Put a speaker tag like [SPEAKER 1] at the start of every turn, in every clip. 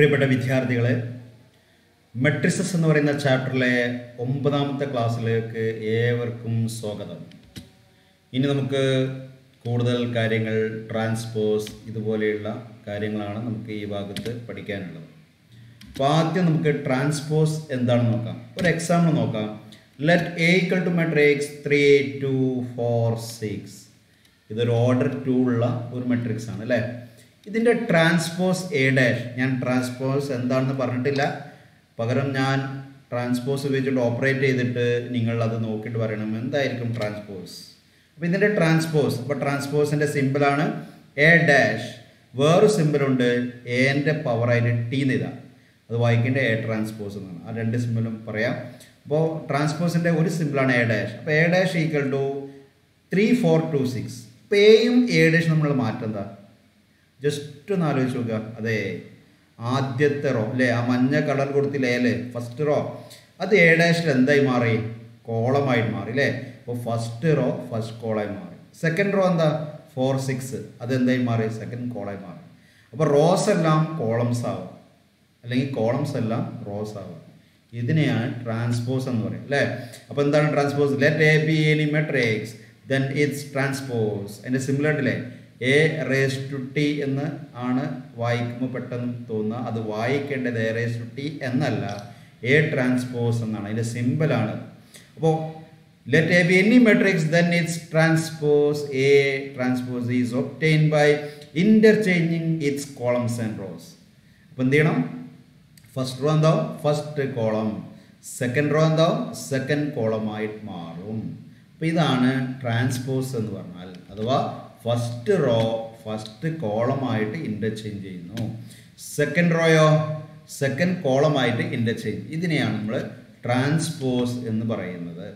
[SPEAKER 1] പ്രിയപ്പെട്ട വിദ്യാർത്ഥികളെ, മെട്രിസസ് എന്ന് പറയുന്ന ചാപ്റ്ററിലെ 9ാമത്തെ ക്ലാസ്സിലേക്ക് ഏവർക്കും സ്വാഗതം. ഇനി നമുക്ക് കൂടുതൽ കാര്യങ്ങൾ ട്രാൻസ്പോസ് ഇതുപോലെയുള്ള കാര്യങ്ങളാണ് നമുക്ക് ഈ ഭാഗത്ത് പഠിക്കാനുള്ളത്. അപ്പോൾ ആദ്യം നമുക്ക് ട്രാൻസ്പോസ് എന്താണെന്ന് നോക്കാം. ഒരു എക്സാമ്പിൾ നോക്കാം. Let A equal to matrix 3 2 4 6. ഇതൊരു ഓർഡർ 2 ഉള്ള ഒരു മെട്രിക്സ് ആണ് അല്ലേ. ഇതിൻ്റെ ട്രാൻസ്പോസ് എ ഡാഷ്, ഞാൻ ട്രാൻസ്പോസ് എന്താണെന്ന് പറഞ്ഞിട്ടില്ല, പകരം ഞാൻ ട്രാൻസ്പോസ് ഉപയോഗിച്ചിട്ട് ഓപ്പറേറ്റ് ചെയ്തിട്ട് നിങ്ങൾ അത് നോക്കിയിട്ട് പറയണം എന്തായിരിക്കും ട്രാൻസ്പോസ്. അപ്പോൾ ഇതിൻ്റെ ട്രാൻസ്പോസ്, അപ്പോൾ ട്രാൻസ്പോസിൻ്റെ സിമ്പിളാണ് എ ഡാഷ്, വേറൊരു സിമ്പിളുണ്ട് എൻ്റെ പവറായിട്ട് ടി എന്നിതാ, അത് വായിക്കേണ്ട എ ട്രാൻസ്പോസ് എന്നാണ്. ആ രണ്ട് സിമ്പിളും പറയാം. അപ്പോൾ ട്രാൻസ്പോസിൻ്റെ ഒരു സിമ്പിളാണ് എ ഡാഷ്. അപ്പോൾ എ ഡാഷ് ഈക്വൽ ടു 3 4 2 6. ഇപ്പോൾ എയും എ ഡാഷ് നമ്മൾ മാറ്റം എന്താ, ജസ്റ്റ് ഒന്ന് ആലോചിച്ച് നോക്കുക. അതെ, ആദ്യത്തെ റോ അല്ലേ, ആ മഞ്ഞ കളർ കൊടുത്തില്ലേ അല്ലേ, ഫസ്റ്റ് റോ, അത് എ ഡാഷിൽ എന്തായി മാറി, കോളമായിട്ട് മാറി അല്ലേ. അപ്പോൾ ഫസ്റ്റ് റോ ഫസ്റ്റ് കോളായി മാറി. സെക്കൻഡ് റോ എന്താ 4 6, അതെന്തായി മാറി, സെക്കൻഡ് കോളായി മാറി. അപ്പോൾ റോസ് എല്ലാം കോളംസ് ആവും, അല്ലെങ്കിൽ കോളംസ് എല്ലാം റോസ് ആവും. ഇതിനെയാണ് ട്രാൻസ്പോസ് എന്ന് പറയും അല്ലേ. അപ്പോൾ എന്താണ് transpose? Let A B any matrix then its transpose. അതിൻ്റെ സിമിലറിറ്റില്ലേ, എ റേസ് ടു ടി എന്ന് ആണ് വായിക്കുമ്പോൾ പെട്ടെന്ന് തോന്നുക, അത് വായിക്കേണ്ടത് എ റേസ് ടു ടി എന്നല്ല, എ ട്രാൻസ്പോസ് എന്നാണ്, അതിൻ്റെ സിമ്പിളാണ്. അപ്പോൾ let A B any matrix then its transpose A transpose is obtained by interchanging its columns and rows. അപ്പോൾ എന്ത് ചെയ്യണം, ഫസ്റ്റ് റോ എന്താവും ഫസ്റ്റ് കോളം, സെക്കൻഡ് റോ എന്താവും സെക്കൻഡ് കോളമായിട്ട് മാറും. അപ്പോൾ ഇതാണ് ട്രാൻസ്പോസ് എന്ന് പറഞ്ഞാൽ, അഥവാ ഫസ്റ്റ് റോ ഫസ്റ്റ് കോളമായിട്ട് ഇൻ്റർചേഞ്ച് ചെയ്യുന്നു, സെക്കൻഡ് റോയോ സെക്കൻഡ് കോളമായിട്ട് ഇൻ്റർചേഞ്ച്. ഇതിനെയാണ് നമ്മൾ ട്രാൻസ്പോസ് എന്ന് പറയുന്നത്.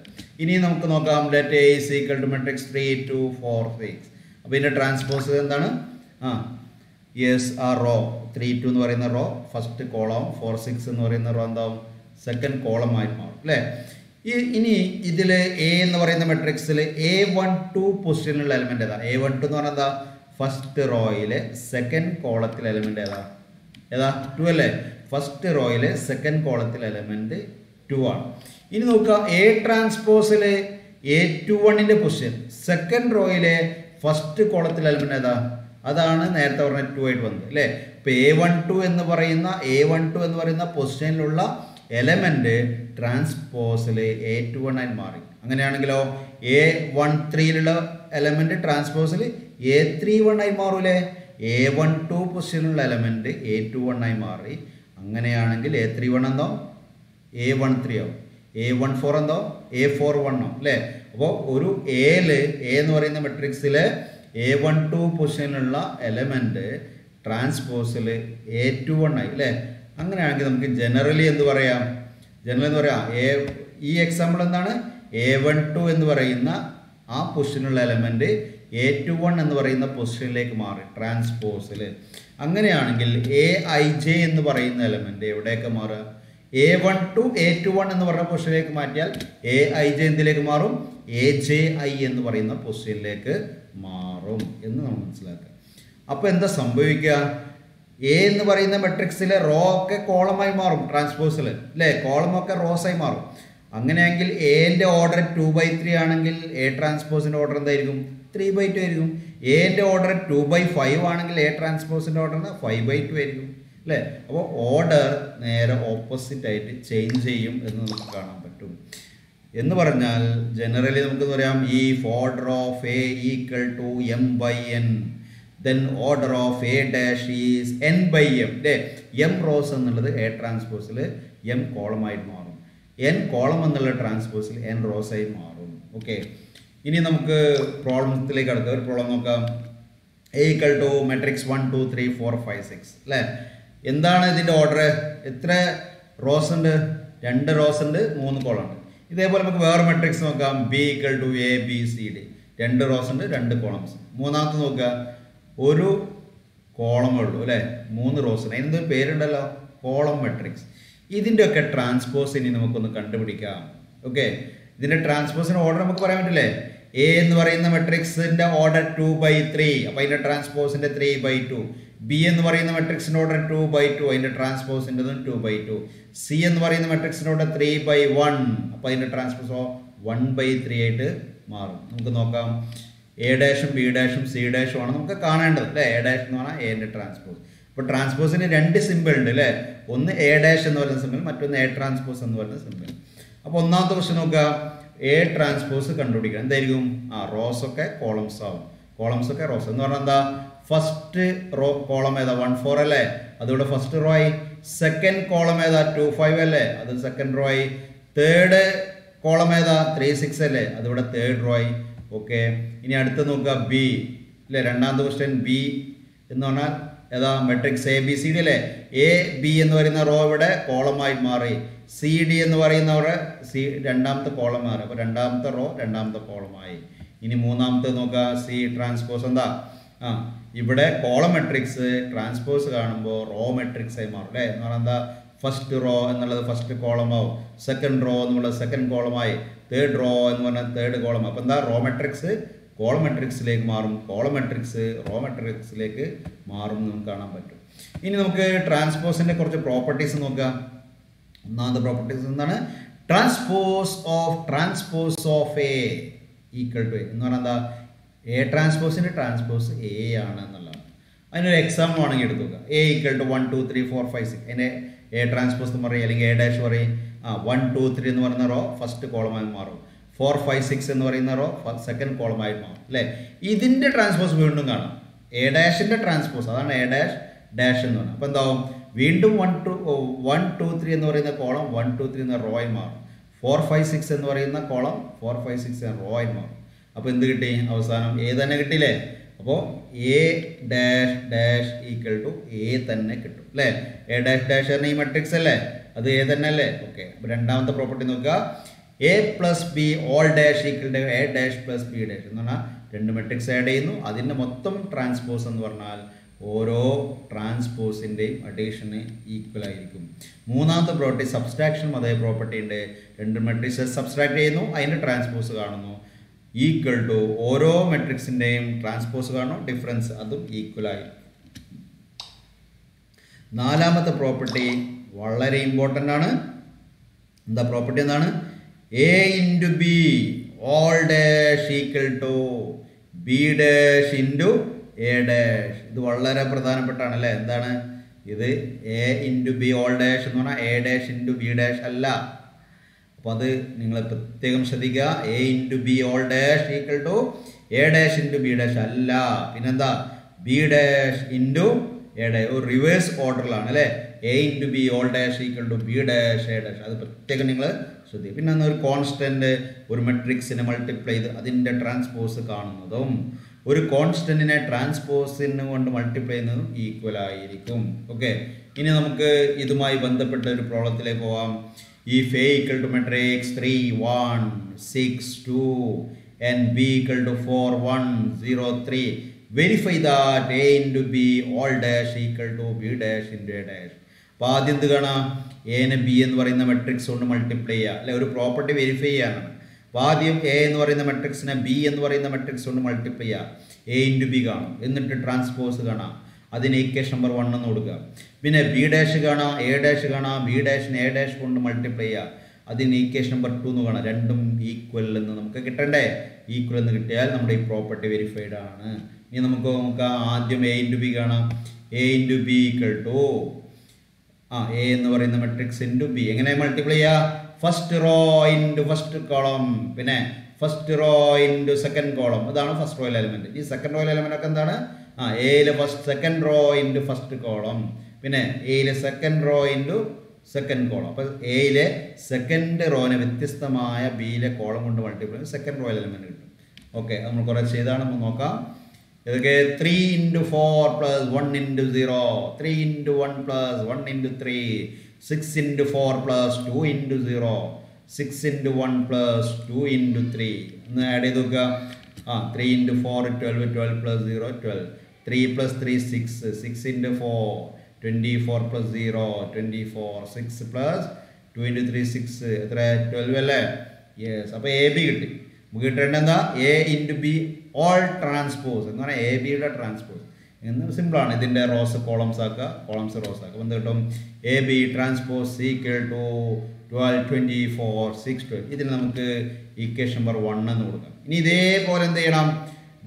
[SPEAKER 1] ഇനി നമുക്ക് നോക്കാം. Let A is equal to matrix 3 2 4 6. അപ്പോൾ ഇതിൻ്റെ ട്രാൻസ്പോസ് എന്താണ്? യെസ്, ആ റോ 3 2 എന്ന് പറയുന്ന റോ ഫസ്റ്റ് കോളം, 4 6 എന്ന് പറയുന്ന റോ എന്താവും സെക്കൻഡ് കോളമായിട്ട് മാറും അല്ലേ. ഇനി ഇതിൽ എ എന്ന് പറയുന്ന മെട്രിക്സിൽ A12 പൊസിഷനിലുള്ള എലമെൻ്റ് ഏതാ? A12 എന്ന് പറഞ്ഞാൽ എന്താ, ഫസ്റ്റ് റോയിലെ സെക്കൻഡ് കോളത്തിലെ എലമെൻ്റ് ഏതാ? 2 അല്ലേ. ഫസ്റ്റ് റോയിലെ സെക്കൻഡ് കോളത്തിലെ എലമെൻ്റ് 2 ആണ്. ഇനി നോക്കുക, എ ട്രാൻസ്പോസിൽ A21ൻ്റെ പൊസിഷൻ സെക്കൻഡ് റോയിലെ ഫസ്റ്റ് കോളത്തിലെ എലമെൻ്റ് ഏതാ? അതാണ് നേരത്തെ പറഞ്ഞ 2 ആയിട്ട് വന്നത് അല്ലേ. ഇപ്പോൾ A12 എന്ന് പറയുന്ന പൊസിഷനിലുള്ള എലമെൻ്റ് ട്രാൻസ്പോസിൽ A21 ആയി മാറി. അങ്ങനെയാണെങ്കിലോ A13ലുള്ള എലമെൻ്റ് ട്രാൻസ്പോസിൽ A31 ആയി മാറൂലേ. A12 പൊസിഷനിലുള്ള എലമെൻ്റ് A21 ആയി മാറി. അങ്ങനെയാണെങ്കിൽ A31 എന്തോ A13 ആവും, A14 എന്തോ A41 ആവും അല്ലേ. അപ്പോൾ ഒരു എ എന്ന് പറയുന്ന മെട്രിക്സിൽ A12 പൊസിഷനിലുള്ള എലമെൻ്റ് ട്രാൻസ്പോസിൽ A21 ആയി അല്ലേ. അങ്ങനെയാണെങ്കിൽ നമുക്ക് ജനറലി എന്ത് പറയാം, ഈ എക്സാമ്പിൾ എന്താണ്, A12 എന്ന് പറയുന്ന ആ പൊസിഷനുള്ള എലമെൻ്റ് A21 എന്ന് പറയുന്ന പൊസിഷനിലേക്ക് മാറി ട്രാൻസ്പോസിൽ. അങ്ങനെയാണെങ്കിൽ AIJ എന്ന് പറയുന്ന എലമെൻ്റ് എവിടെയൊക്കെ മാറുക, A12 A21 എന്ന് പറയുന്ന പൊസിഷനിലേക്ക് മാറ്റിയാൽ AIJ എന്തിലേക്ക് മാറും, AJI എന്ന് പറയുന്ന പൊസിഷനിലേക്ക് മാറും എന്ന് നമ്മൾ മനസ്സിലാക്കുക. അപ്പോൾ എന്താ സംഭവിക്കുക, എ എന്ന് പറയുന്ന മെട്രിക്സിലെ റോ ഒക്കെ കോളമായി മാറും ട്രാൻസ്പോസിൽ അല്ലേ, കോളമൊക്കെ റോസായി മാറും. അങ്ങനെയെങ്കിൽ എൻ്റെ ഓർഡർ 2/3 ആണെങ്കിൽ എ ട്രാൻസ്പോസിൻ്റെ ഓർഡർ എന്തായിരിക്കും, 3/2 ആയിരിക്കും. എൻ്റെ ഓർഡർ 2/5 ആണെങ്കിൽ എ ട്രാൻസ്പോസിൻ്റെ ഓർഡർ 5/2 ആയിരിക്കും അല്ലേ. അപ്പോൾ ഓർഡർ നേരെ ഓപ്പോസിറ്റ് ആയിട്ട് ചേഞ്ച് ചെയ്യും എന്ന് നമുക്ക് കാണാൻ പറ്റും. എന്ന് പറഞ്ഞാൽ ജനറലി നമുക്ക് പറയാം, if order of A equal to m/n then order of A dash is n/m അല്ലേ. m റോസ് എന്നുള്ളത് എ ട്രാൻസ്പോസിൽ m കോളമായിട്ട് മാറും, n കോളം എന്നുള്ള ട്രാൻസ്പോസിൽ n റോസായി മാറും. ഓക്കെ, ഇനി നമുക്ക് പ്രോബ്ലത്തിലേക്ക് അടുത്ത ഒരു പ്രോബ്ലം നോക്കാം. A equal to മെട്രിക്സ് 1 2 3 4 5 6 അല്ലേ. എന്താണ് ഇതിൻ്റെ ഓർഡർ, എത്ര റോസ് ഉണ്ട്, 2 റോസ് ഉണ്ട്, 3 കോളമുണ്ട്. ഇതേപോലെ നമുക്ക് വേറെ മെട്രിക്സ് നോക്കാം. B equal to A B C D, 2 rose ഉണ്ട്, 2 കോളംസ്. മൂന്നാമത്തെ നോക്കുക, ഒരു കോളമേ ഉള്ളൂ അല്ലേ, 3 റോസ് ഉണ്ട്. അതിനൊരു പേരുണ്ടല്ലോ, കോളം മെട്രിക്സ്. ഇതിൻ്റെയൊക്കെ ട്രാൻസ്പോസ് ഇനി നമുക്കൊന്ന് കണ്ടുപിടിക്കാം. ഓക്കെ, ഇതിൻ്റെ ട്രാൻസ്പോസിൻ്റെ ഓർഡർ നമുക്ക് പറയാൻ പറ്റില്ലേ. എ എന്ന് പറയുന്ന മെട്രിക്സിൻ്റെ ഓർഡർ 2/3, അപ്പോൾ അതിൻ്റെ ട്രാൻസ്പോസിൻ്റെ 3/2. ബി എന്ന് പറയുന്ന മെട്രിക്സിൻ്റെ ഓർഡർ 2/2, അതിൻ്റെ ട്രാൻസ്പോസിൻ്റെതും 2/2. സി എന്ന് പറയുന്ന മെട്രിക്സിൻ്റെ ഓർഡർ 3/1, അപ്പോൾ അതിൻ്റെ ട്രാൻസ്പോസോ 1/3 ആയിട്ട് മാറും. നമുക്ക് നോക്കാം. എ ഡാഷും ബി ഡാഷും സി ഡാഷും ആണ് നമുക്ക് കാണേണ്ടത് അല്ലേ. എ ഡാഷ് എന്ന് പറഞ്ഞാൽ എന്റെ ട്രാൻസ്പോസ്. അപ്പോൾ ട്രാൻസ്പോസിന് രണ്ട് സിമ്പിൾ ഉണ്ട് അല്ലേ. ഒന്ന് എ ഡാഷ് എന്ന് പറയുന്ന സിമ്പിൾ, മറ്റൊന്ന് എ ട്രാൻസ്പോസ് എന്ന് പറയുന്ന സിമ്പിൾ. അപ്പോൾ ഒന്നാമത്തെ ക്വസ്റ്റ്യൻ നോക്കുക. എ ട്രാൻസ്പോസ് കണ്ടുപിടിക്കണം. എന്തായിരിക്കും? റോസ് ഒക്കെ കോളംസ് ആവും. കോളംസ് ഒക്കെ റോസ് എന്ന് പറഞ്ഞാൽ എന്താ? ഫസ്റ്റ് റോ കോളം ഏതാ? 1 4 അല്ലേ, അതിവിടെ ഫസ്റ്റ് റോ ആയി. സെക്കൻഡ് കോളം ഏതാ? 2 5 അല്ലേ, അത് സെക്കൻഡ് റോ ആയി. തേർഡ് കോളം ഏതാ? 3 6 അല്ലേ, അതിവിടെ തേർഡ് റോ ആയി. ഓക്കെ, ഇനി അടുത്ത് നോക്കുക. ബി അല്ലേ, രണ്ടാമത്തെ ക്വസ്റ്റ്യൻ. ബി എന്ന് പറഞ്ഞാൽ ഏതാ? Matrix A B C D അല്ലേ. എ ബി എന്ന് പറയുന്ന റോ ഇവിടെ കോളമായി മാറി. സി ഡി എന്ന് പറയുന്നവരുടെ രണ്ടാമത്തെ കോളം മാറി. അപ്പോൾ രണ്ടാമത്തെ റോ രണ്ടാമത്തെ കോളമായി. ഇനി മൂന്നാമത്തെ നോക്കുക. സി ട്രാൻസ്പോസ് എന്താ? ഇവിടെ കോളം മെട്രിക്സ് ട്രാൻസ്പോസ് കാണുമ്പോൾ റോ മെട്രിക്സ് ആയി മാറും അല്ലേ. എന്ന് പറഞ്ഞാൽ എന്താ? ഫസ്റ്റ് റോ എന്നുള്ളത് ഫസ്റ്റ് കോളമാവും, സെക്കൻഡ് റോ എന്നുള്ളത് സെക്കൻഡ് കോളമായി, തേർഡ് റോ എന്ന് പറഞ്ഞാൽ തേർഡ് കോളം. അപ്പോൾ എന്താ? റോ മെട്രിക്സ് കോളം മെട്രിക്സിലേക്ക് മാറും, കോളം മെട്രിക്സ് റോ മെട്രിക്സിലേക്ക് മാറും എന്ന് നമുക്ക് കാണാൻ പറ്റും. ഇനി നമുക്ക് ട്രാൻസ്പോസിൻ്റെ കുറച്ച് പ്രോപ്പർട്ടീസ് നോക്കാം. ഒന്നാമത്തെ പ്രോപ്പർട്ടീസ് എന്താണ്? Transpose of A equal to A എന്ന് പറഞ്ഞാൽ എന്താ? എ ട്രാൻസ്പോസിൻ്റെ ട്രാൻസ്പോസ് എ ആണ് എന്നുള്ളതാണ്. അതിനൊരു എക്സാമ്പിൾ വേണമെങ്കിൽ എടുത്തു നോക്കുക. A equal to 1 2 3 4 5 6. അതിൻ്റെ എ ട്രാൻസ്പോസ് എന്ന് പറയും, അല്ലെങ്കിൽ എ ഡാഷ് പറയും. 1 2 3 എന്ന് പറയുന്ന റോ ഫസ്റ്റ് കോളമായി മാറും. 4 5 6 എന്ന് പറയുന്ന റോ സെക്കൻഡ് കോളമായി മാറും അല്ലേ. ഇതിൻ്റെ ട്രാൻസ്പോസ് വീണ്ടും കാണാം. എ ഡാഷിൻ്റെ ട്രാൻസ്പോസ്, അതാണ് എ ഡാഷ് ഡാഷ് എന്ന് പറയുന്നത്. അപ്പോൾ എന്താവും? വീണ്ടും 1 2 3 എന്ന് പറയുന്ന കോളം 1 2 3 എന്ന റോ ആയി മാറും. 4 5 6 എന്ന് പറയുന്ന കോളം 4 5 6 എന്ന റോ ആയി മാറും. അപ്പോൾ എന്ത് കിട്ടി? അവസാനം എ തന്നെ കിട്ടിയില്ലേ. അപ്പോൾ A dash dash equal to A തന്നെ കിട്ടും അല്ലേ. എ ഡാഷ് ഡാഷ് പറഞ്ഞ ഈ മെട്രിക്സ് അല്ലേ, അത് എ തന്നെ അല്ലേ. ഓക്കെ, അപ്പോൾ രണ്ടാമത്തെ പ്രോപ്പർട്ടി നോക്കുക. A plus B whole dash equal to A dash plus B dash എന്ന് പറഞ്ഞാൽ രണ്ട് മെട്രിക്സ് ആഡ് ചെയ്യുന്നു. അതിൻ്റെ മൊത്തം ട്രാൻസ്പോസ് എന്ന് പറഞ്ഞാൽ ഓരോ ട്രാൻസ്പോസിൻ്റെയും അഡീഷന് ഈക്വൽ ആയിരിക്കും. മൂന്നാമത്തെ പ്രോപ്പർട്ടി സബ്സ്ട്രാക്ഷനും അതേ പ്രോപ്പർട്ടി ഉണ്ട്. രണ്ട് മെട്രിക്സ് സബ്സ്ട്രാക്ട് ചെയ്യുന്നു, അതിൻ്റെ ട്രാൻസ്പോസ് കാണുന്നു. ഈക്വൽ ടു ഓരോ മെട്രിക്സിൻ്റെയും ട്രാൻസ്പോസ് കാണും, ഡിഫറൻസ് അതും ഈക്വൽ ആയിരിക്കും. നാലാമത്തെ പ്രോപ്പർട്ടി വളരെ ഇമ്പോർട്ടൻ്റ് ആണ്. എന്താ പ്രോപ്പർട്ടി? എന്താണ്? A into B whole dash equal to B dash into A dash. ഇത് വളരെ പ്രധാനപ്പെട്ടാണ് അല്ലേ. എന്താണ് ഇത്? A into B whole dash എന്ന് പറഞ്ഞാൽ A dash into B dash അല്ല. അപ്പോൾ അത് നിങ്ങൾ പ്രത്യേകം ശ്രദ്ധിക്കുക. A into B whole dash equal to A dash into B dash അല്ല. പിന്നെന്താ? B dash into A dash. ഒരു റിവേഴ്സ് ഓർഡറിലാണ് അല്ലേ. A into B whole dash equal to B dash A dash. അത് പ്രത്യേകം നിങ്ങൾ ശ്രദ്ധിക്കുക. പിന്നെ ഒരു കോൺസ്റ്റന്റ് ഒരു മെട്രിക്സിനെ മൾട്ടിപ്ലൈ ചെയ്ത് അതിൻ്റെ ട്രാൻസ്പോസ് കാണുന്നതും ഒരു കോൺസ്റ്റന്റിനെ ട്രാൻസ്പോസിന് കൊണ്ട് മൾട്ടിപ്ലൈ ചെയ്യുന്നതും ഈക്വൽ ആയിരിക്കും. ഓക്കെ, ഇനി നമുക്ക് ഇതുമായി ബന്ധപ്പെട്ട ഒരു പ്രോബ്ലത്തിലേക്ക് പോവാം. If A equal to matrix 3 1 6 2 and B equal to 4 1 0 3, verify that A into B all dash equal to B dash into A dash. അപ്പോൾ ആദ്യം എന്ത് കാണാം? എനെ ബി എന്ന് പറയുന്ന മെട്രിക്സ് കൊണ്ട് മൾട്ടിപ്ലൈ ചെയ്യുക അല്ലെ, ഒരു പ്രോപ്പർട്ടി വെരിഫൈ ചെയ്യാനാണ്. അപ്പോൾ ആദ്യം എ എന്ന് പറയുന്ന മെട്രിക്സിനെ ബി എന്ന് പറയുന്ന മെട്രിക്സ് കൊണ്ട് മൾട്ടിപ്ലൈ ചെയ്യുക. എ ഇൻറ്റു ബി കാണും, എന്നിട്ട് ട്രാൻസ്പോസ് കാണാം. അതിന് ഇക്വേഷൻ നമ്പർ 1 എന്ന് കൊടുക്കുക. പിന്നെ ബി ഡാഷ് കാണാം, എ ഡാഷ് കാണാം, ബി ഡാഷിന് എ ഡാഷ് കൊണ്ട് മൾട്ടിപ്ലൈ ചെയ്യുക. അതിന് ഇക്വേഷൻ നമ്പർ 2 എന്ന് കാണാം. രണ്ടും ഈക്വൽ എന്ന് നമുക്ക് കിട്ടണ്ടേ. ഈക്വൽ എന്ന് കിട്ടിയാൽ നമ്മുടെ ഈ പ്രോപ്പർട്ടി വെരിഫൈഡ് ആണ്. ഇനി നമുക്ക് നോക്കാം. ആദ്യം എ ഇൻറ്റു ബി കാണാം. A into B equal to A എന്ന് പറയുന്ന മെട്രിക്സ് ഇൻറ്റു ബി. എങ്ങനെ മൾട്ടിപ്ലൈ ചെയ്യുക? First row into first column, പിന്നെ first row into second column. അതാണ് ഫസ്റ്റ് റോയിൽ എലമെൻറ്റ്. ഈ സെക്കൻഡ് റോയിൽ എലമെൻ്റ് ഒക്കെ എന്താണ്? എയിലെ second row into first column, പിന്നെ എയിലെ second row into second column. അപ്പോൾ എയിലെ സെക്കൻഡ് റോനെ വ്യത്യസ്തമായ ബിയിലെ കോളം കൊണ്ട് മൾട്ടിപ്ലൈ സെക്കൻഡ് റോയിൽ എലമെൻറ്റ് കിട്ടും. ഓക്കെ, നമ്മൾ കുറേ ചെയ്താണ് നമുക്ക് നോക്കാം. ഇതൊക്കെ 3 into 4 plus 1 into 0, 3 into 1 plus 1 into 3, 6 into 4 plus 2 into 0, 6 into 1 plus 2 into 3. ഒന്ന് ആഡ് ചെയ്ത് നോക്കുക. 3 into 4 12, 12 plus 0 12, 3 plus 3 6, 6 into 4 24 plus 0 24, 6 plus 2 into 3 6, എത്ര 12 അല്ലേ? യെസ്. അപ്പോൾ എ ബി കിട്ടി. നമുക്ക് കിട്ടേണ്ടത് എന്താ? A into B whole transpose എന്ന് പറഞ്ഞാൽ എ ബിയുടെ ട്രാൻസ്പോസ്. സിമ്പിളാണ്. ഇതിൻ്റെ റോസ് കോളംസ് ആക്കുക, കോളംസ് റോസ് ആക്കുക. എന്ത് കിട്ടും? A B transpose equal to 12, 24, 6, 12. ഇതിന് നമുക്ക് ഇക്വേഷൻ നമ്പർ 1 എന്ന് കൊടുക്കാം. ഇനി ഇതേപോലെ എന്ത് ചെയ്യണം?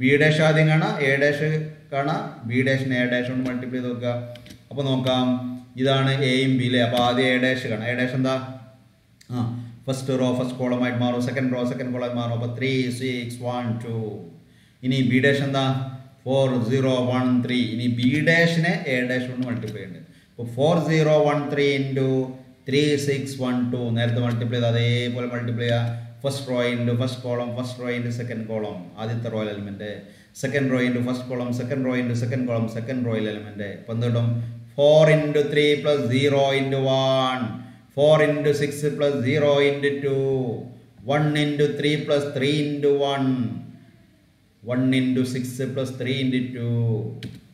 [SPEAKER 1] ബി ഡാഷ് ആദ്യം കാണാം, എ ഡാഷ് കാണാം, ബി ഡാഷിന് എ ഡാഷ് കൊണ്ട് മൾട്ടിപ്ലൈ ചെയ്ത് നോക്കുക. അപ്പോൾ നോക്കാം, ഇതാണ് എയും ബി അല്ലേ. അപ്പോൾ ആദ്യം എ ഡാഷ് കാണാം. എ ഡാഷ് എന്താ? ഫസ്റ്റ് റോ ഫസ്റ്റ് കോളം ആയിട്ട് മാറും, സെക്കൻഡ് റോ സെക്കൻഡ് കോളം ആയിട്ട് മാറും. അപ്പോൾ 3, 6, 1, 2. ഇനി ബി ഡാഷ് എന്താ? 4, 0, 1, 3. ഇനി ബി ഡാഷിനെ എ ഡാഷ് കൊണ്ട് മൾട്ടിപ്ലൈ ചെയ്യുന്നുണ്ട്. അപ്പോൾ 4, 0, 1, 3 ഇൻറ്റു 3, 6, 1, 2. നേരത്തെ മൾട്ടിപ്ലൈ ചെയ്ത് അതേപോലെ മൾട്ടിപ്ലൈ ചെയ്യുക. First row into first column, first row into second column, ആദ്യത്തെ റോയിൽ element. Second row into first column, second row into second column, second റോയിൽ എലിമെൻറ്റ്. അപ്പോൾ എന്ത് കിട്ടും? 4 into 3 plus 0 into 1, 4 into 6 plus 0 into 2, 1 into 3 plus 3 into 1, 1 into 6 plus 3 into 2.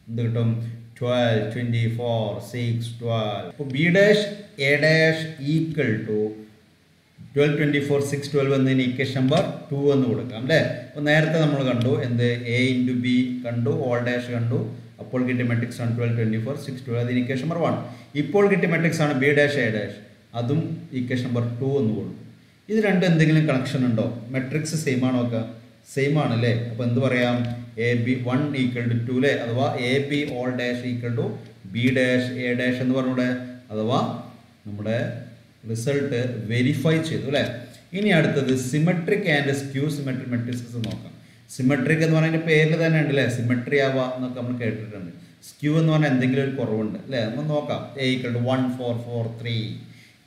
[SPEAKER 1] എന്ത് കിട്ടും? 12, 24, 6, 12. അപ്പോൾ B dash A dash equal to 12, 24, 6, 12 എന്നതിന് equation number 2 എന്ന് കൊടുക്കാം അല്ലേ. അപ്പോൾ നേരത്തെ നമ്മൾ കണ്ടു എന്ത്? എ ഇൻറ്റു ബി കണ്ടു, ഓൾ ഡാഷ് കണ്ടു. അപ്പോൾ കിട്ടിയ മെട്രിക്സ് ആണ് 12, 24, 6, 12. അതിന് ഇക്വേഷൻ നമ്പർ 1. ഇപ്പോൾ കിട്ടിയ മെട്രിക്സ് ആണ് ബി ഡാഷ് എ ഡാഷ്, അതും ഇക്വേഷൻ നമ്പർ 2 എന്ന് കൊടുക്കും. ഇത് രണ്ടും എന്തെങ്കിലും കണക്ഷൻ ഉണ്ടോ? മെട്രിക്സ് സെയിം ആണോ നോക്കുക? സെയിം ആണല്ലേ. അപ്പോൾ എന്ത് പറയാം? എ ബി 1 ഈക്വൽ ടു 2 അല്ലേ. അഥവാ A B whole dash equal to B dash A dash എന്ന് പറഞ്ഞൂടെ. അഥവാ നമ്മുടെ റിസൾട്ട് വെരിഫൈ ചെയ്തു അല്ലേ. ഇനി അടുത്തത് symmetric and skew symmetric matrix നോക്കാം. സിമെട്രിക് എന്ന് പറയുന്ന പേരിൽ തന്നെ ഉണ്ട് അല്ലേ, സിമെട്രി ആവുക എന്നൊക്കെ നമ്മൾ കേട്ടിട്ടുണ്ട്. സ്ക്യൂ എന്ന് പറഞ്ഞാൽ എന്തെങ്കിലും ഒരു കുറവുണ്ട് അല്ലേ. നമ്മൾ നോക്കാം. A equal to 1, 4, 4, 3.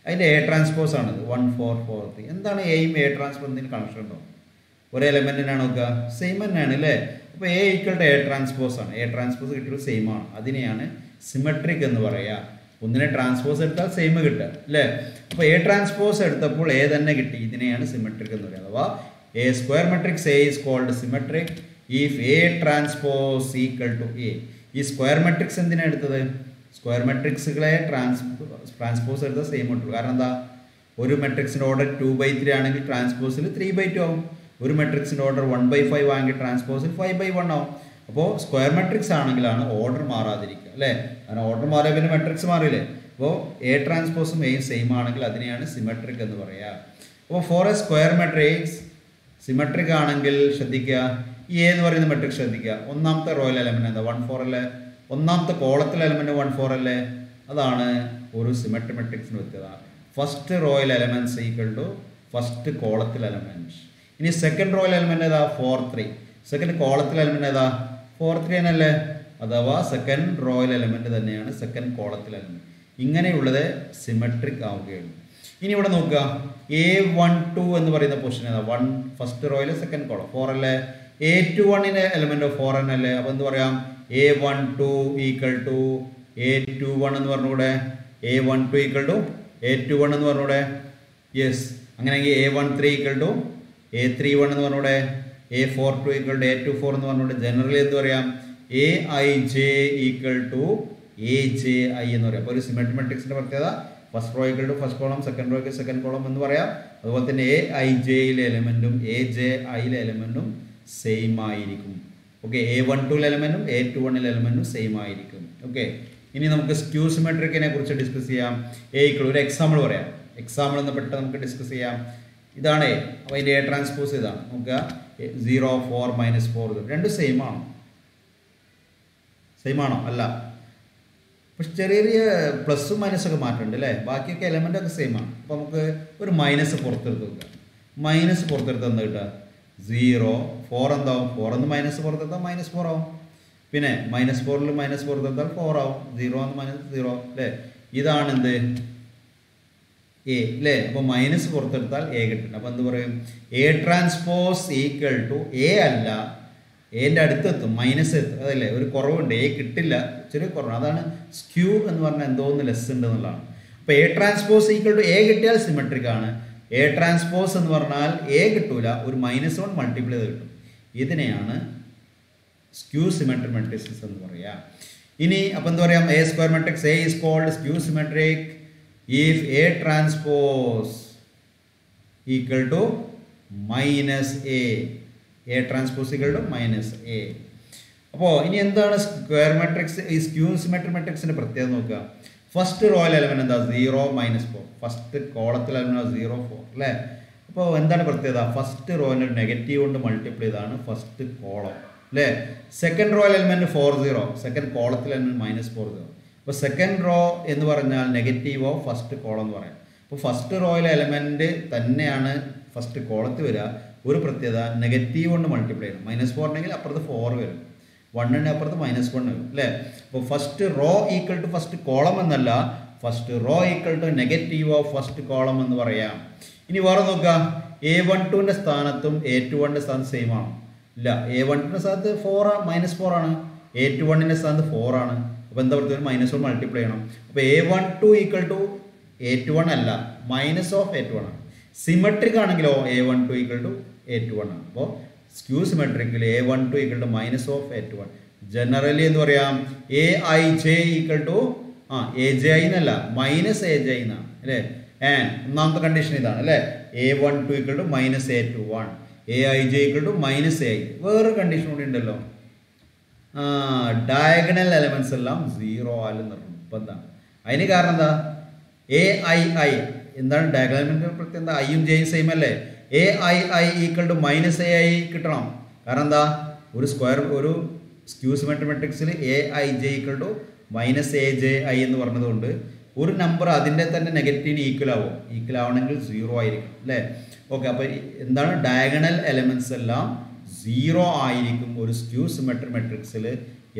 [SPEAKER 1] അതിൻ്റെ എ ട്രാൻസ്പോസ് ആണിത്. 1, 4, 4, 3. എന്താണ് എയും എ ട്രാൻസ്പോസ്? എന്തെങ്കിലും കണക്ഷൻ ഉണ്ടോ? ഒരേ എലമെൻറ്റിനാണ് നോക്കുക, സെയിം തന്നെയാണ് അല്ലേ. അപ്പോൾ A equal to A transpose ആണ്. എ ട്രാൻസ്പോസ് കിട്ടിയത് സെയിം ആണ്. അതിനെയാണ് സിമെട്രിക് എന്ന് പറയുക. ഒന്നിനെ ട്രാൻസ്പോസ് എടുത്താൽ സെയിം കിട്ടുക അല്ലേ. അപ്പോൾ എ ട്രാൻസ്പോസ് എടുത്തപ്പോൾ എ തന്നെ കിട്ടി. ഇതിനെയാണ് സിമെട്രിക് എന്ന് പറയുക. അഥവാ A square matrix A is called symmetric if A transpose equal to A. ഈ സ്ക്വയർ മെട്രിക്സ് എന്തിനാണ് എടുത്തത്? സ്ക്വയർ മെട്രിക്സുകളെ ട്രാൻസ്പോസ് എടുത്താൽ സെയിം കിട്ടുള്ളൂ. കാരണം എന്താ? ഒരു മെട്രിക്സിൻ്റെ ഓർഡർ 2/3 ആണെങ്കിൽ ട്രാൻസ്പോസിൽ 3/2 ആവും. ഒരു മെട്രിക്സിൻ്റെ ഓർഡർ 1/5 ആണെങ്കിൽ ട്രാൻസ്പോസിൽ 5/1 ആവും. അപ്പോൾ സ്ക്വയർ മെട്രിക്സ് ആണെങ്കിലാണ് ഓർഡർ മാറാതിരിക്കുക അല്ലേ. കാരണം ഓർഡർ മാറിയാൽ പിന്നെ മെട്രിക്സ് മാറിയില്ലേ. അപ്പോൾ എ ട്രാൻസ്പോസും എയും സെയിം ആണെങ്കിൽ അതിനെയാണ് സിമെട്രിക് എന്ന് പറയുക. അപ്പോൾ for A square matrix symmetric ആണെങ്കിൽ ശ്രദ്ധിക്കുക, ഈ എ എന്ന് പറയുന്ന മെട്രിക്സ് ശ്രദ്ധിക്കുക. ഒന്നാമത്തെ റോയിൽ എലമെൻറ്റ് എന്താ? 1, 4 അല്ലേ. ഒന്നാമത്തെ കോളത്തിലെ എലമെൻറ്റ് 1, 4 അല്ലേ. അതാണ് ഒരു സിമെട്രിക് മെട്രിക്സിന് വ്യക്തത. ഫസ്റ്റ് റോയിൽ എലമെൻറ്റ്സ് ഈക്വൽ ടു ഫസ്റ്റ് കോളത്തിൽ എലമെൻറ്റ്. ഇനി സെക്കൻഡ് റോയിൽ എലമെൻറ്റ് ഏതാ? 4, 3. സെക്കൻഡ് കോളത്തിൽ എലമെൻറ്റ് ഏതാ? 4, 3 തന്നെയല്ലേ. അഥവാ സെക്കൻഡ് റോയിൽ എലമെൻറ്റ് തന്നെയാണ് സെക്കൻഡ് കോളത്തിൽ എലമെൻറ്റ്. ഇങ്ങനെയുള്ളത് സിമെട്രിക് ആവുകയുള്ളൂ. ഇനി ഇവിടെ നോക്കുക, A12 എന്ന് പറയുന്ന പൊസിഷൻ ഏതാ? 1 ഫസ്റ്റ് റോയിൽ സെക്കൻഡ് കോളം 4 അല്ലേ. A21ൻ്റെ എലമെൻറ്റ് 4 തന്നെയല്ലേ. അപ്പോൾ എന്ത് പറയാം? A12 ഈക്വൽ ടു A21 എന്ന് പറഞ്ഞുകൂടെ. A12 ഈക്വൽ ടു A21 എന്ന് പറഞ്ഞുകൂടെ. യെസ്. അങ്ങനെയെങ്കിൽ A13 ഈക്വൽ ടു A31 എന്ന് പറഞ്ഞുകൂടെ. A42 ഈക്വൽ ടു A24 എന്ന് പറഞ്ഞുകൂടെ. ജനറലി എന്ത് പറയാം? Aij ഈക്വൽ ടു Aj എന്ന് പറയാം. അപ്പോൾ ഒരു സിമെട്രിക് മെട്രിക്സിൻ്റെ പ്രത്യേകത first row equal to first column, second റോയ്ക്ക് സെക്കൻഡ് കോളം എന്ന് പറയാം. അതുപോലെ തന്നെ Aijയിലെ എലമെൻറ്റും Ajയിലെ എലമെൻറ്റും സെയിം ആയിരിക്കും. ഓക്കെ. A12 എലമെൻറ്റും A21 എലമെൻറ്റും സെയിം ആയിരിക്കും. ഓക്കെ. ഇനി നമുക്ക് സ്ക്യൂ സിമെട്രിക്കിനെ കുറിച്ച് ഡിസ്കസ് ചെയ്യാം. ഒരു എക്സാമ്പിൾ പറയാം. എക്സാമ്പിൾ എന്ന് പെട്ടെന്ന് നമുക്ക് ഡിസ്കസ് ചെയ്യാം. ഇതാണ് അപ്പോൾ അതിൻ്റെ എ ട്രാൻസ്പോസ് ഇതാണ്. നമുക്ക് 0, 4, -4 രണ്ടും സെയിം ആണോ? സെയിം ആണോ? അല്ല. പക്ഷെ ചെറിയ ചെറിയ പ്ലസ്സും മൈനസൊക്കെ മാറ്റമുണ്ട് അല്ലേ. ബാക്കിയൊക്കെ എലമെൻ്റൊക്കെ സെയിം ആണ്. അപ്പോൾ നമുക്ക് ഒരു മൈനസ് പുറത്തെടുത്ത് വെക്കുക. മൈനസ് പുറത്തെടുത്ത് എന്താ കിട്ടുക? 0, 4 എന്താവും? 4 എന്ന് മൈനസ് പുറത്തെടുത്താൽ -4 ആവും. പിന്നെ -4ൽ മൈനസ് പുറത്തെടുത്താൽ 4 ആവും. 0 എന്ന് -0 അല്ലേ. ഇതാണ് എന്ത്? എ അല്ലേ. അപ്പോൾ മൈനസ് പുറത്തെടുത്താൽ എ കിട്ടുന്നുണ്ട്. അപ്പോൾ എന്ത് പറയും? A transpose equal to A അല്ല, എൻ്റെ അടുത്തെത്തും, മൈനസ് എത്തും. അതല്ലേ, ഒരു കുറവുണ്ട്. എ കിട്ടില്ല, ചെറിയ കുറവാണ്. അതാണ് സ്ക്യൂ എന്ന് പറഞ്ഞാൽ എന്തോന്ന് ലെസ് ഉണ്ട് എന്നുള്ളതാണ്. അപ്പോൾ A transpose equal to A കിട്ടിയാൽ സിമെട്രിക് ആണ്. എ ട്രാൻസ്പോസ് എന്ന് പറഞ്ഞാൽ എ കിട്ടൂല, ഒരു -1 മൾട്ടിപ്ലൈ ചെയ്ത് കിട്ടും. ഇതിനെയാണ് സ്ക്യൂ സിമെട്രിക് മെട്രിക്സ് എന്ന് പറയുക. ഇനി അപ്പോൾ എന്താ പറയാം? A square matrix A is called skew symmetric if A transpose equal to -A. A transpose equal to -A. അപ്പോൾ ഇനി എന്താണ് സ്ക്വയർ മാട്രിക്സ് ഈ സ്ക്യൂ സിമെട്രിക് മാട്രിക്സിൻ്റെ പ്രത്യേകത നോക്കുക. ഫസ്റ്റ് റോയിൽ എലമെന്റ് എന്താ 0 -4, ഫസ്റ്റ് കോളത്തിൽ എലമെന്റ് 0 4 അല്ലേ. അപ്പോൾ എന്താണ് പ്രത്യേകത? ഫസ്റ്റ് റോയിൻ്റെ നെഗറ്റീവ് കൊണ്ട് മൾട്ടിപ്ലൈ ചെയ്താണ് ഫസ്റ്റ് കോളം അല്ലേ. സെക്കൻഡ് റോയിൽ എലമെന്റ് 4 0, സെക്കൻഡ് കോളത്തിൽ എലമെന്റ് -4 0. അപ്പോൾ സെക്കൻഡ് റോ എന്ന് പറഞ്ഞാൽ നെഗറ്റീവ് ഓഫ് ഫസ്റ്റ് കോളം എന്ന് പറയാം. അപ്പോൾ ഫസ്റ്റ് റോയിലെ എലമെന്റ് തന്നെയാണ് ഫസ്റ്റ് കോളത്തിൽ വരിക. ഒരു പ്രത്യേകത നെഗറ്റീവ് കൊണ്ട് മൾട്ടിപ്ലൈ ചെയ്യണം. -4 ഉണ്ടെങ്കിൽ അപ്പുറത്ത് 4 വരും, 1 അപ്പുറത്ത് -1 വരും അല്ലേ. അപ്പോൾ first row equal to first column എന്നല്ല, first row equal to negative of first column എന്ന് പറയാം. ഇനി വേറെ നോക്കുക, A12ൻ്റെ സ്ഥാനത്തും A21ൻ്റെ സ്ഥാനത്ത് സെയിം ആണ്. ഇല്ല, A12ൻ്റെ സ്ഥാനത്ത് -4 ആണ്, A21ൻ്റെ സ്ഥാനത്ത് 4 ആണ്. അപ്പോൾ എന്താ പറയുക, -1 മൾട്ടിപ്ലൈ ചെയ്യണം. അപ്പോൾ A12 ഈക്വൽ ടു A21 അല്ല, മൈനസ് ഓഫ് A21 ആണ്. സിമെട്രിക് ആണെങ്കിലോ A12 ഈക്വൽ ടു A21 ആണ്. അപ്പോൾ സ്ക്യൂ സിമെട്രിക്കിൽ A12 equal to minus of A21. Generally എന്ന് പറയാം AIJ ഈക്വൽ ടു AJI എന്നല്ല, -AJ എന്നാണ് അല്ലേ. ആൻഡ് ഒന്നാമത്തെ കണ്ടീഷൻ ഇതാണ് അല്ലേ, A12 equal to -A21, AIJ equal to -AI. വേറൊരു കണ്ടീഷൻ കൂടി ഉണ്ടല്ലോ, ഡയഗണൽ എലമെന്റ്സ് എല്ലാം 0 ആയാലും നിർബന്ധമാണ്. അതിന് കാരണം എന്താ, AII എന്താണ് ഡയഗണൽ എലമെന്റ് പ്രത്യേകം എന്താ, ഐയും ജെയും സെയിം അല്ലേ. AII ഈക്വൽ ടു -AI കിട്ടണം. കാരണം എന്താ, ഒരു സ്ക്യൂ സിമെട്രിക് മാട്രിക്സിൽ AIJ ഈക്വൽ ടു -AJI എന്ന് പറഞ്ഞതുകൊണ്ട് ഒരു നമ്പർ അതിൻ്റെ തന്നെ നെഗറ്റീവിന് ഈക്വൽ ആവണമെങ്കിൽ 0 ആയിരിക്കും അല്ലേ. ഓക്കെ, അപ്പോൾ എന്താണ് ഡയഗണൽ എലമെന്റ്സ് എല്ലാം 0 ആയിരിക്കും ഒരു സ്ക്യൂ സിമെട്രിക് മാട്രിക്സിൽ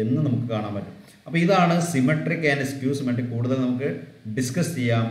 [SPEAKER 1] എന്ന് നമുക്ക് കാണാൻ പറ്റും. അപ്പോൾ ഇതാണ് സിമെട്രിക് ആൻഡ് സ്ക്യൂ സിമെട്രിക്. കൂടുതൽ നമുക്ക് ഡിസ്കസ് ചെയ്യാം.